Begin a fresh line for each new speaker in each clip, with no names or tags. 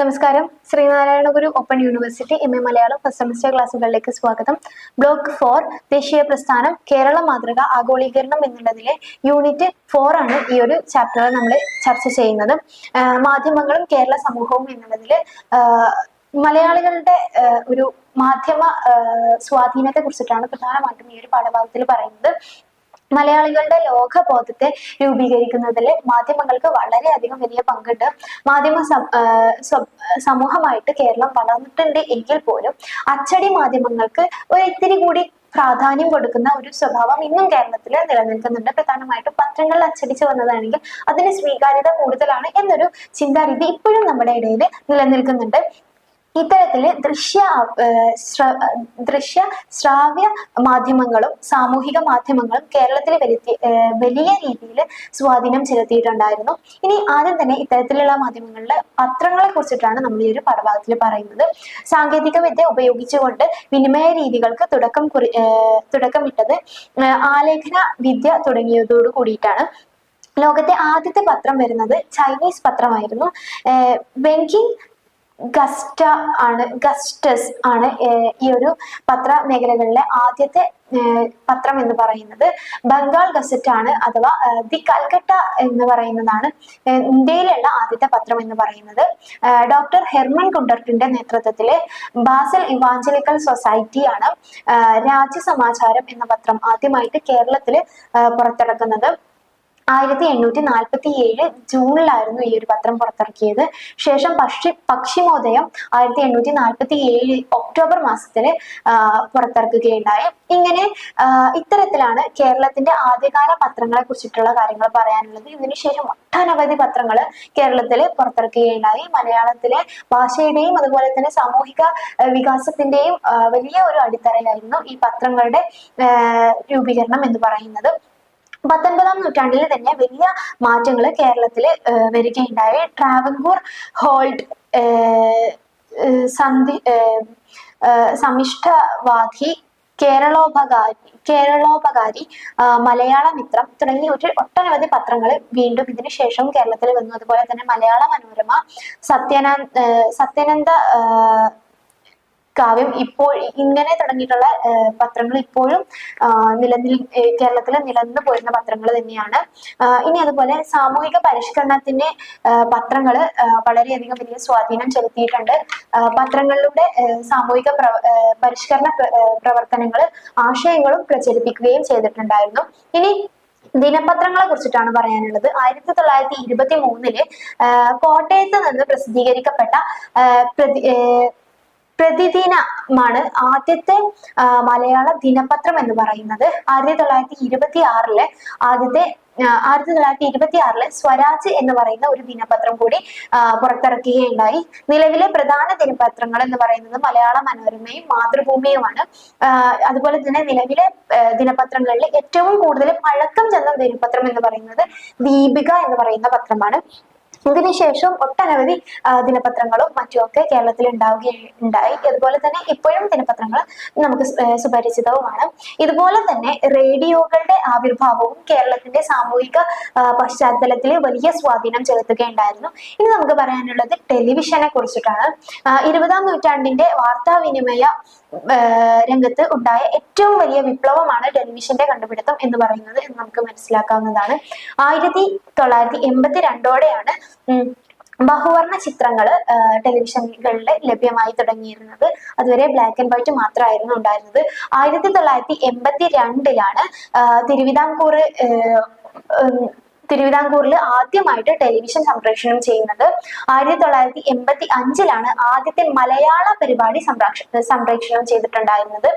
നമസ്കാരം. Sreenarayana Guru open university MA Malayalam first semester ക്ലാസ്സുകളിലേക്ക് സ്വാഗതം. ബ്ലോക്ക് 4 ദേശീയ പ്രസ്ഥാനം കേരള മാതൃക ആഗോളീകരണം എന്നുള്ളതിലെ യൂണിറ്റ് 4 ആണ് ഈ ഒരു ചാപ്റ്ററിൽ നമ്മൾ ചർച്ച ചെയ്യുന്നത്. മാധ്യമങ്ങളും കേരള സമൂഹവും എന്നുള്ളതിൽ മലയാളികളുടെ ഒരു മാധ്യമ സ്വാധീനത്തെ കുറിച്ചിട്ടാണ് പ്രധാനമായിട്ടും ഈ ഒരു പാഠഭാഗത്തിൽ പറയുന്നത്. മലയാളികളുടെ ലോകബോധത്തെ രൂപീകരിക്കുന്നതിൽ മാധ്യമങ്ങൾക്ക് വളരെയധികം വലിയ പങ്കുണ്ട്. മാധ്യമ സമൂഹമായിട്ട് കേരളം വളർന്നിട്ടുണ്ട് എങ്കിൽ പോലും അച്ചടി മാധ്യമങ്ങൾക്ക് ഒരിത്തിരി കൂടി പ്രാധാന്യം കൊടുക്കുന്ന ഒരു സ്വഭാവം ഇന്നും കേരളത്തിൽ നിലനിൽക്കുന്നുണ്ട്. പ്രധാനമായിട്ടും പത്രങ്ങളിൽ അച്ചടിച്ചു വന്നതാണെങ്കിൽ അതിന് സ്വീകാര്യത കൂടുതലാണ് എന്നൊരു ചിന്താരീതി ഇപ്പോഴും നമ്മുടെ ഇടയിൽ നിലനിൽക്കുന്നുണ്ട്. ഇത്തരത്തില് ദൃശ്യ ശ്രാവ്യ മാധ്യമങ്ങളും സാമൂഹിക മാധ്യമങ്ങളും കേരളത്തിൽ വലിയ രീതിയിൽ സ്വാധീനം ചെലുത്തിയിട്ടുണ്ടായിരുന്നു. ഇനി ആദ്യം തന്നെ ഇത്തരത്തിലുള്ള മാധ്യമങ്ങളിലെ പത്രങ്ങളെ കുറിച്ചിട്ടാണ് നമ്മൾ ഈ ഒരു പാഠഭാഗത്തിൽ പറയുന്നത്. സാങ്കേതിക വിദ്യ ഉപയോഗിച്ചുകൊണ്ട് വിനിമയ രീതികൾക്ക് തുടക്കമിട്ടത് ആലേഖന വിദ്യ തുടങ്ങിയതോടു കൂടിയിട്ടാണ്. ലോകത്തെ ആദ്യത്തെ പത്രം വരുന്നത് ചൈനീസ് പത്രമായിരുന്നു. വെങ്കിങ് ഗസ്റ്റസ് ആണ് ഈ ഒരു പത്ര മേഖലകളിലെ ആദ്യത്തെ പത്രം എന്ന് പറയുന്നത്. ബംഗാൾ ഗസറ്റ് ആണ്, അഥവാ ദി കൽക്കട്ട എന്ന് പറയുന്നതാണ് ഇന്ത്യയിലുള്ള ആദ്യത്തെ പത്രം എന്ന് പറയുന്നത്. ഡോക്ടർ ഹെർമൻ കുണ്ടർട്ടിന്റെ നേതൃത്വത്തില് ബാസൽ ഇവാഞ്ചലിക്കൽ സൊസൈറ്റി ആണ് രാജ്യസമാചാരം എന്ന പത്രം ആദ്യമായിട്ട് കേരളത്തില് പുറത്തിറക്കുന്നത്. 1847 ജൂണിലായിരുന്നു ഈ ഒരു പത്രം പുറത്തിറക്കിയത്. ശേഷം പക്ഷിമോദയം 1847 ഒക്ടോബർ മാസത്തില് പുറത്തിറക്കുകയുണ്ടായി. ഇങ്ങനെ ഇത്തരത്തിലാണ് കേരളത്തിന്റെ ആദ്യകാല പത്രങ്ങളെ കുറിച്ചിട്ടുള്ള കാര്യങ്ങൾ പറയാനുള്ളത്. ഇതിനുശേഷം ഒട്ടനവധി പത്രങ്ങൾ കേരളത്തിൽ പുറത്തിറക്കുകയുണ്ടായി. മലയാളത്തിലെ ഭാഷയുടെയും അതുപോലെ തന്നെ സാമൂഹിക വികാസത്തിന്റെയും വലിയ ഒരു അടിത്തറയിലായിരുന്നു ഈ പത്രങ്ങളുടെ രൂപീകരണം എന്ന് പറയുന്നത്. 19ാം നൂറ്റാണ്ടിൽ തന്നെ വലിയ മാറ്റങ്ങൾ കേരളത്തിൽ വരികയുണ്ടായി. ട്രാവൻകൂർ ഹോൾഡ് സമിഷ്ടവാദി കേരളോപകാരി മലയാള മിത്രം തുടങ്ങി ഒട്ടനവധി പത്രങ്ങൾ വീണ്ടും ഇതിനു ശേഷം കേരളത്തിൽ വന്നു. അതുപോലെ തന്നെ മലയാള മനോരമ, സത്യാനന്ദ കാവ്യം, ഇപ്പോൾ ഇങ്ങനെ തുടങ്ങിയിട്ടുള്ള പത്രങ്ങൾ ഇപ്പോഴും കേരളത്തിൽ നിലനിന്ന് പോരുന്ന പത്രങ്ങൾ തന്നെയാണ്. ഇനി അതുപോലെ സാമൂഹിക പരിഷ്കരണത്തിന്റെ പത്രങ്ങൾ വളരെയധികം വലിയ സ്വാധീനം ചെലുത്തിയിട്ടുണ്ട്. പത്രങ്ങളിലൂടെ സാമൂഹിക പരിഷ്കരണ പ്രവർത്തനങ്ങൾ ആശയങ്ങളും പ്രചരിപ്പിക്കുകയും ചെയ്തിട്ടുണ്ടായിരുന്നു. ഇനി ദിനപത്രങ്ങളെ കുറിച്ചിട്ടാണ് പറയാനുള്ളത്. 1923 കോട്ടയത്ത് നിന്ന് പ്രസിദ്ധീകരിക്കപ്പെട്ട പ്രതിദിനമാണ് ആദ്യത്തെ മലയാള ദിനപത്രം എന്ന് പറയുന്നത്. 1926 സ്വരാജ് എന്ന് പറയുന്ന ഒരു ദിനപത്രം കൂടി പുറത്തിറക്കുകയുണ്ടായി. നിലവിലെ പ്രധാന ദിനപത്രങ്ങൾ എന്ന് പറയുന്നത് മലയാള മനോരമയും മാതൃഭൂമിയുമാണ്. അതുപോലെ തന്നെ നിലവിലെ ദിനപത്രങ്ങളിൽ ഏറ്റവും കൂടുതൽ പഴക്കം ചെന്ന ദിനപത്രം എന്ന് പറയുന്നത് ദീപിക എന്ന് പറയുന്ന പത്രമാണ്. ഇതിനുശേഷം ഒട്ടനവധി ദിനപത്രങ്ങളും മറ്റുമൊക്കെ കേരളത്തിൽ ഉണ്ടായി. അതുപോലെ തന്നെ ഇപ്പോഴും ദിനപത്രങ്ങൾ നമുക്ക് സുപരിചിതവുമാണ്. ഇതുപോലെ തന്നെ റേഡിയോകളുടെ ആവിർഭാവവും കേരളത്തിന്റെ സാമൂഹിക പശ്ചാത്തലത്തിൽ വലിയ സ്വാധീനം ചെലുത്തുകയുണ്ടായിരുന്നു. ഇനി നമുക്ക് പറയാനുള്ളത് ടെലിവിഷനെ കുറിച്ചിട്ടാണ്. 20ാം നൂറ്റാണ്ടിന്റെ വാർത്താവിനിമയ രംഗത്ത് ഉണ്ടായ ഏറ്റവും വലിയ വിപ്ലവമാണ് ടെലിവിഷന്റെ കണ്ടുപിടുത്തം എന്ന് പറയുന്നത് എന്ന് നമുക്ക് മനസ്സിലാക്കാവുന്നതാണ്. 1982ഓടെയാണ് ബഹുവർണ്ണ ചിത്രങ്ങൾ ടെലിവിഷനുകളിൽ ലഭ്യമായി തുടങ്ങിയിരുന്നത്. അതുവരെ ബ്ലാക്ക് ആൻഡ് വൈറ്റ് മാത്രമായിരുന്നു ഉണ്ടായിരുന്നത്. 1982 തിരുവിതാംകൂറിൽ ആദ്യമായിട്ട് ടെലിവിഷൻ സംപ്രേഷണം ചെയ്യുന്നത്. 1985 ആദ്യത്തെ മലയാള പരിപാടി സംപ്രേഷണം ചെയ്തിട്ടുണ്ടായിരുന്നത്.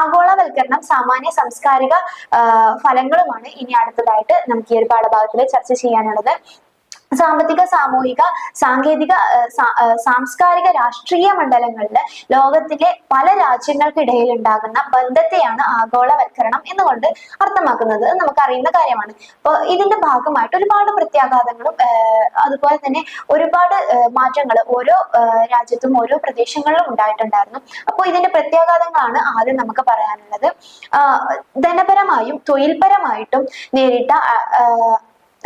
ആഗോളവൽക്കരണം, സാമാന്യ സാംസ്കാരിക ഫലങ്ങളുമാണ് ഇനി അടുത്തതായിട്ട് നമുക്ക് ഈ ഒരു പാഠഭാഗത്തിൽ ചർച്ച ചെയ്യാനുള്ളത്. സാമ്പത്തിക, സാമൂഹിക, സാങ്കേതിക, സാംസ്കാരിക, രാഷ്ട്രീയ മണ്ഡലങ്ങളിൽ ലോകത്തിലെ പല രാജ്യങ്ങൾക്കിടയിൽ ഉണ്ടാകുന്ന ബന്ധത്തെയാണ് ആഗോളവൽക്കരണം എന്നുകൊണ്ട് അർത്ഥമാക്കുന്നത്. നമുക്കറിയുന്ന കാര്യമാണ്. അപ്പോൾ ഇതിന്റെ ഭാഗമായിട്ട് ഒരുപാട് പ്രത്യാഘാതങ്ങളും അതുപോലെ തന്നെ ഒരുപാട് മാറ്റങ്ങൾ ഓരോ രാജ്യത്തും ഓരോ പ്രദേശങ്ങളിലും ഉണ്ടായിട്ടുണ്ടായിരുന്നു. അപ്പോൾ ഇതിന്റെ പ്രത്യാഘാതങ്ങളാണ് ആദ്യം നമുക്ക് പറയാനുള്ളത്. ധനപരമായും തൊഴിൽപരമായിട്ടും നേരിട്ട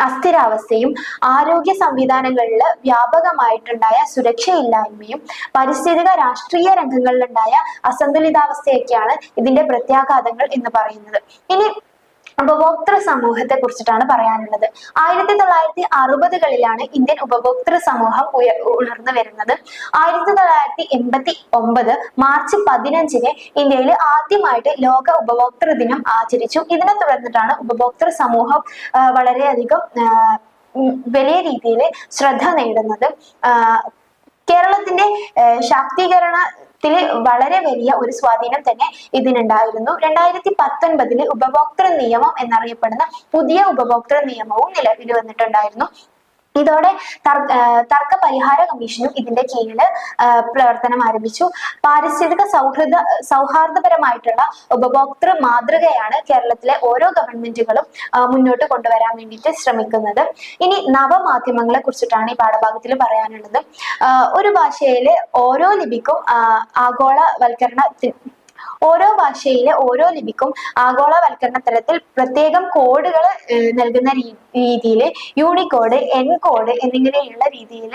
അസ്ഥിരാവസ്ഥയും ആരോഗ്യ സംവിധാനങ്ങളിൽ വ്യാപകമായിട്ടുണ്ടായ സുരക്ഷയില്ലായ്മയും പാരിസ്ഥിതിക രാഷ്ട്രീയ രംഗങ്ങളിലുണ്ടായ അസന്തുലിതാവസ്ഥയൊക്കെയാണ് ഇതിന്റെ പ്രത്യാഘാതങ്ങൾ എന്ന് പറയുന്നത്. ഇനി ഉപഭോക്തൃ സമൂഹത്തെ കുറിച്ചിട്ടാണ് പറയാനുള്ളത്. 1960കളിലാണ് ഇന്ത്യൻ ഉപഭോക്തൃ സമൂഹം ഉണർന്നു വരുന്നത്. 1989 മാർച്ച് 15 ഇന്ത്യയിൽ ആദ്യമായിട്ട് ലോക ഉപഭോക്തൃ ദിനം ആചരിച്ചു. ഇതിനെ തുടർന്നിട്ടാണ് ഉപഭോക്തൃ സമൂഹം വളരെയധികം വലിയ രീതിയിൽ ശ്രദ്ധ നേടുന്നത്. കേരളത്തിന്റെ ശാക്തീകരണത്തില് വളരെ വലിയ ഒരു സ്വാധീനം തന്നെ ഇതിനുണ്ടായിരുന്നു. 2019 ഉപഭോക്തൃ നിയമം എന്നറിയപ്പെടുന്ന പുതിയ ഉപഭോക്തൃ നിയമവും നിലവിൽ വന്നിട്ടുണ്ടായിരുന്നു. ഇതോടെ തർക്ക പരിഹാര കമ്മീഷനും ഇതിന്റെ കീഴിൽ പ്രവർത്തനം ആരംഭിച്ചു. പാരിസ്ഥിതിക സൗഹാർദ്ദപരമായിട്ടുള്ള ഉപഭോക്തൃ മാതൃകയാണ് കേരളത്തിലെ ഓരോ ഗവൺമെന്റുകളും മുന്നോട്ട് കൊണ്ടുവരാൻ വേണ്ടിയിട്ട് ശ്രമിക്കുന്നത്. ഇനി നവമാധ്യമങ്ങളെ കുറിച്ചിട്ടാണ് ഈ പാഠഭാഗത്തിൽ പറയാനുള്ളത്. ഒരു ഭാഷയിലെ ഓരോ ലിപിക്കും ഓരോ ലിപിക്കും ആഗോളവൽക്കരണ തലത്തിൽ പ്രത്യേകം കോഡുകൾ നൽകുന്ന രീതിയിൽ യൂണിക്കോഡ്, എൻകോഡ് എന്നിങ്ങനെയുള്ള രീതിയിൽ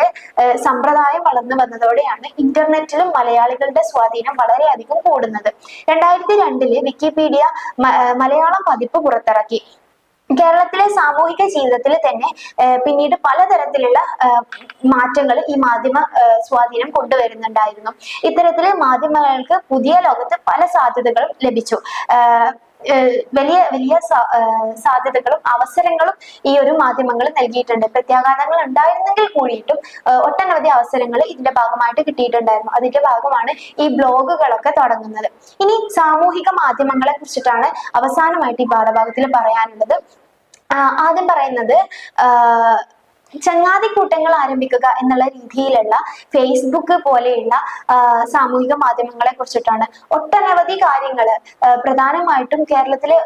സമ്പ്രദായം വളർന്നു വന്നതോടെയാണ് ഇന്റർനെറ്റിലും മലയാളികളുടെ സ്വാധീനം വളരെയധികം കൂടുന്നത്. 2002 വിക്കിപീഡിയ മലയാളം പതിപ്പ് പുറത്തിറക്കി. കേരളത്തിലെ സാമൂഹിക ജീവിതത്തിൽ തന്നെ പിന്നീട് പലതരത്തിലുള്ള മാറ്റങ്ങൾ ഈ മാധ്യമ സ്വാധീനം കൊണ്ടുവരുന്നുണ്ടായിരുന്നു. ഇത്തരത്തില് മാധ്യമങ്ങൾക്ക് പുതിയ ലോകത്ത് പല സാധ്യതകളും ലഭിച്ചു. വലിയ വലിയ സാധ്യതകളും അവസരങ്ങളും ഈ ഒരു മാധ്യമങ്ങൾ നൽകിയിട്ടുണ്ട്. പ്രത്യാഘാതങ്ങൾ ഉണ്ടായിരുന്നെങ്കിൽ കൂടിയിട്ടും ഒട്ടനവധി അവസരങ്ങൾ ഇതിന്റെ ഭാഗമായിട്ട് കിട്ടിയിട്ടുണ്ടായിരുന്നു. അതിന്റെ ഭാഗമാണ് ഈ ബ്ലോഗുകളൊക്കെ തുടങ്ങുന്നത്. ഇനി സാമൂഹിക മാധ്യമങ്ങളെ കുറിച്ചിട്ടാണ് അവസാനമായിട്ട് ഈ പാഠഭാഗത്തിൽ പറയാനുള്ളത്. ആദ്യം പറയുന്നത് ചങ്ങാതിക്കൂട്ടങ്ങൾ ആരംഭിക്കുക എന്നുള്ള രീതിയിലുള്ള ഫേസ്ബുക്ക് പോലെയുള്ള സാമൂഹിക മാധ്യമങ്ങളെ കുറിച്ചിട്ടാണ്. ഒട്ടനവധി കാര്യങ്ങൾ പ്രധാനമായിട്ടും കേരളത്തിലെ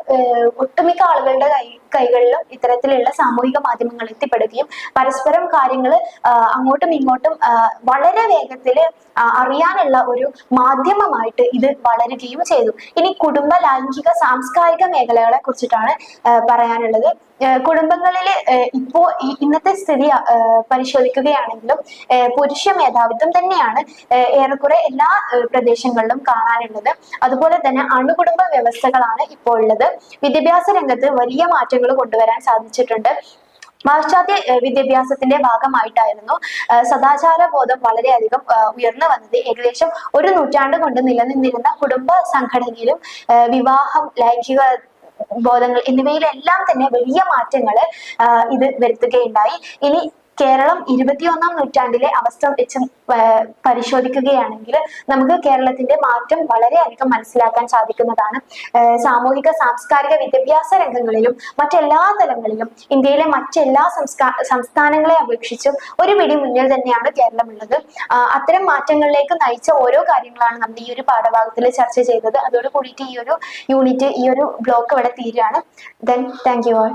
ഒട്ടുമിക്ക ആളുകളുടെ കൈകളിലും ഇത്തരത്തിലുള്ള സാമൂഹിക മാധ്യമങ്ങൾ എത്തിപ്പെടുകയും പരസ്പരം കാര്യങ്ങൾ അങ്ങോട്ടും ഇങ്ങോട്ടും വളരെ വേഗത്തിൽ അറിയാനുള്ള ഒരു മാധ്യമമായിട്ട് ഇത് വളരുകയും ചെയ്തു. ഇനി കുടുംബ, ലൈംഗിക, സാംസ്കാരിക മേഖലകളെ കുറിച്ചിട്ടാണ് പറയാനുള്ളത്. കുടുംബങ്ങളിൽ ഇപ്പോ ഇന്നത്തെ സ്ഥിതി പരിശോധിക്കുകയാണെങ്കിലും പുരുഷ മേധാവിത്വം തന്നെയാണ് ഏറെക്കുറെ എല്ലാ പ്രദേശങ്ങളിലും കാണാനുള്ളത്. അതുപോലെ തന്നെ അണുകുടുംബ വ്യവസ്ഥകളാണ് ഇപ്പോൾ ഉള്ളത്. വിദ്യാഭ്യാസ രംഗത്ത് വലിയ മാറ്റങ്ങൾ കൊണ്ടുവരാൻ സാധിച്ചിട്ടുണ്ട്. പാശ്ചാത്യ വിദ്യാഭ്യാസത്തിന്റെ ഭാഗമായിട്ടായിരുന്നു സദാചാര ബോധം വളരെയധികം ഉയർന്നു വന്നത്. ഏകദേശം ഒരു നൂറ്റാണ്ട് കൊണ്ട് നിലനിന്നിരുന്ന കുടുംബ സംഘടനയിലും വിവാഹം, ലൈംഗിക ബോധങ്ങൾ എന്നിവയിലെല്ലാം തന്നെ വലിയ മാറ്റങ്ങൾ ഇത് വരുത്തുകയുണ്ടായി. ഇനി കേരളം 21ാം നൂറ്റാണ്ടിലെ അവസ്ഥ വെച്ച് പരിശോധിക്കുകയാണെങ്കിൽ നമുക്ക് കേരളത്തിന്റെ മാറ്റം വളരെയധികം മനസ്സിലാക്കാൻ സാധിക്കുന്നതാണ്. സാമൂഹിക, സാംസ്കാരിക, വിദ്യാഭ്യാസ രംഗങ്ങളിലും മറ്റെല്ലാ തലങ്ങളിലും ഇന്ത്യയിലെ മറ്റെല്ലാ സംസ്ഥാനങ്ങളെ അപേക്ഷിച്ചും ഒരു പിടി മുന്നിൽ തന്നെയാണ് കേരളം ഉള്ളത്. അത്തരം മാറ്റങ്ങളിലേക്ക് നയിച്ച ഓരോ കാര്യങ്ങളാണ് നമ്മൾ ഈ ഒരു പാഠഭാഗത്തിൽ ചർച്ച ചെയ്തത്. അതോട് കൂടിയിട്ട് ഈ ഒരു യൂണിറ്റ്, ഈ ഒരു ബ്ലോക്ക് ഇവിടെ തീരുകയാണ്. Thank you all.